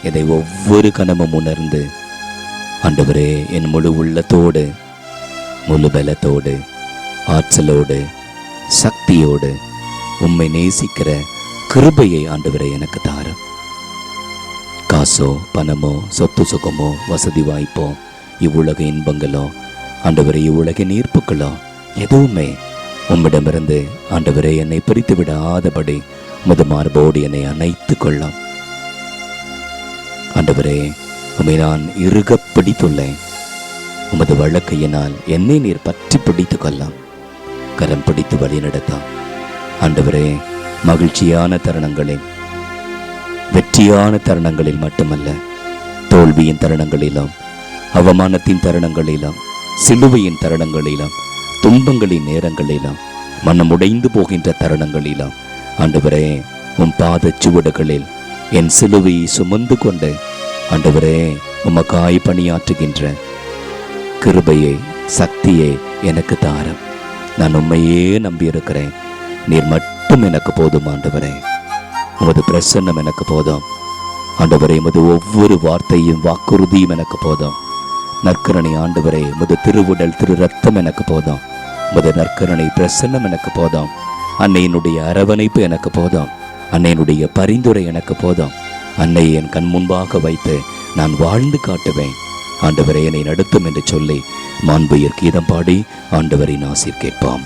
இதை ஒவ்வொரு கணமும் உணர்ந்து ஆண்டவரே, என் முழு உள்ளத்தோடு, முழு பலத்தோடு, ஆற்றலோடு, சக்தியோடு உம்மை நேசிக்கிற கிருபையை ஆண்டவரே எனக்கு தாரும். காசோ, பணமோ, சொத்து சுகமோ, வசதி வாய்ப்போ, இவ்வுலக இன்பங்களோ, ஆண்டவரே இவ்வுலக ஈர்ப்புகளோ எதுவுமே உம்மிடமிருந்து ஆண்டவரே என்னை பிரித்து விடாதபடி உமது மார்போடு என்னை அணைத்து கொள்ளும். ஆண்டவரே, உம்மை நான் இறுக பிடித்துள்ளேன். உமது வழக்கையினால் என்னை நீர் பற்றி பிடித்து கொள்ளலாம். கரம் பிடித்து வழி நடத்தாம். ஆண்டவரே, மகிழ்ச்சியான தருணங்களில், வெற்றியான தருணங்களில் மட்டுமல்ல, தோல்வியின் தருணங்களிலும், அவமானத்தின் தருணங்களிலும், சிலுவையின் தருணங்களிலும், துன்பங்களின் நேரங்களிலும், மனம் உடைந்து போகின்ற தருணங்களிலும் ஆண்டவரே, உம் பாத சுவடுகளில் என் சிலுவையை சுமந்து கொண்டு ஆண்டவரே உமக்காய் பணியாற்றுகின்ற கிருபையை, சக்தியை எனக்கு தாரும். நான் உம்மையே நம்பியிருக்கிறேன். நீர் மட்டும் எனக்கு போதும் ஆண்டவரே. உமது பிரசன்னம் எனக்கு போதும் ஆண்டவரே. உமது ஒவ்வொரு வார்த்தையும் வாக்குறுதியும் எனக்கு போதும். நற்கரணை ஆண்டவரே, உமது திருவுடல் திரு ரத்தம் எனக்கு போதும். உமது நற்கரணை பிரசன்னம் எனக்கு போதும். அன்னையினுடைய அரவணைப்பு எனக்கு போதும். அன்னையினுடைய பரிந்துரை எனக்கு போதும். அன்னையை என் கண் முன்பாக வைத்து நான் வாழ்ந்து காட்டுவேன். ஆண்டவரை என்னை நடத்தும் என்று சொல்லி மாண்புயர் கீதம் பாடி ஆண்டவரின் ஆசீர் கேட்பாம்.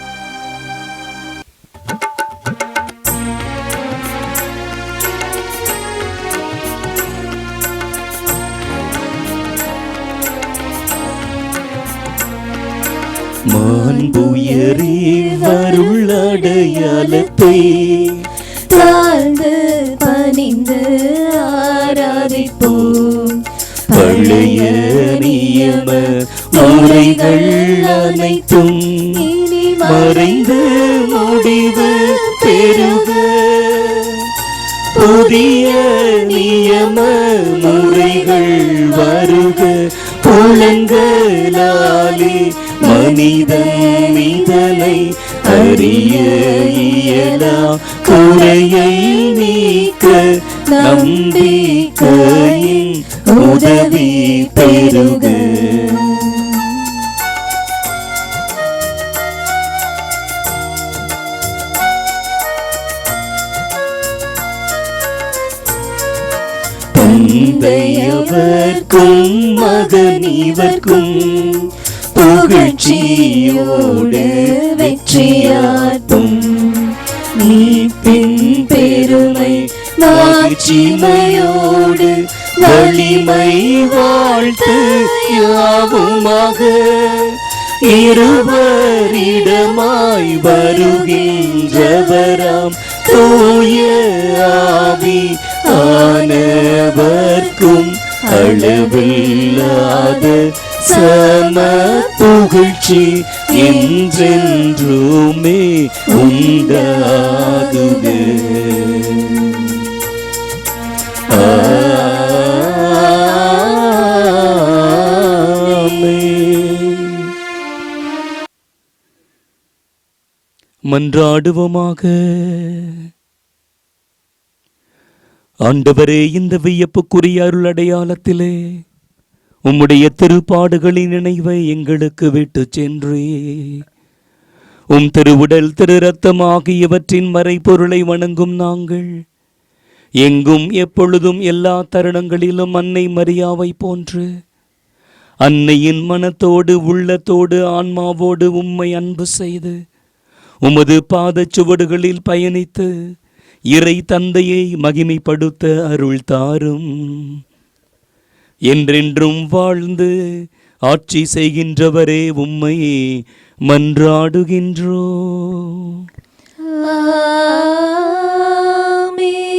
மாண்புயரே வருளடையாளத்தை தாழ்ந்து பணிந்து ஆராதிப்போம். பழைய நியம முறைகள் அனைத்தும் இனி மறைந்து முடிவு பெறுக. புதிய நியம முறைகள் வருக. புல புலங்களாலே மனிதன் இதனை அறிய இயலா குறையை நீக்க நம்பிக்கையின் உதவி பெறுக. தந்தையவர்க்கும் மகன் இவர்க்கும் புகழ்ச்சியோடு வெற்றியாட்டும் மீட்பின் பெருமை மாட்சிமையோடு வலிமை வாழ்த்து யாவுமாக இருவரிடமாய் வருகின்றவராம் தூய ஆவி ஆனவர்க்கும் அளவில்லாத சம புகழ்ச்சி என்றென்றுமே உண்டாகுக. மன்றாடுவோமாக. ஆண்டவரே, இந்த வியப்புக்குரிய அருள் அடையாளத்திலே உம்முடைய திருப்பாடுகளின் நினைவை எங்களுக்கு விட்டு சென்றே உம் திருவுடல் திரு ரத்தம் ஆகியவற்றின் மறைபொருளை வணங்கும் நாங்கள் எங்கும் எப்பொழுதும் எல்லா தருணங்களிலும் அன்னை மரியாவை போன்று அன்னையின் மனத்தோடு உள்ளத்தோடு ஆன்மாவோடு உம்மை அன்பு செய்து உமது பாதச்சுவடுகளில் பயணித்து இறை தந்தையை மகிமைப்படுத்த அருள் தாரும். என்றென்றும் வாழ்ந்து ஆட்சி செய்கின்றவரே உம்மை மன்றாடுகின்றோம். ஆமென்.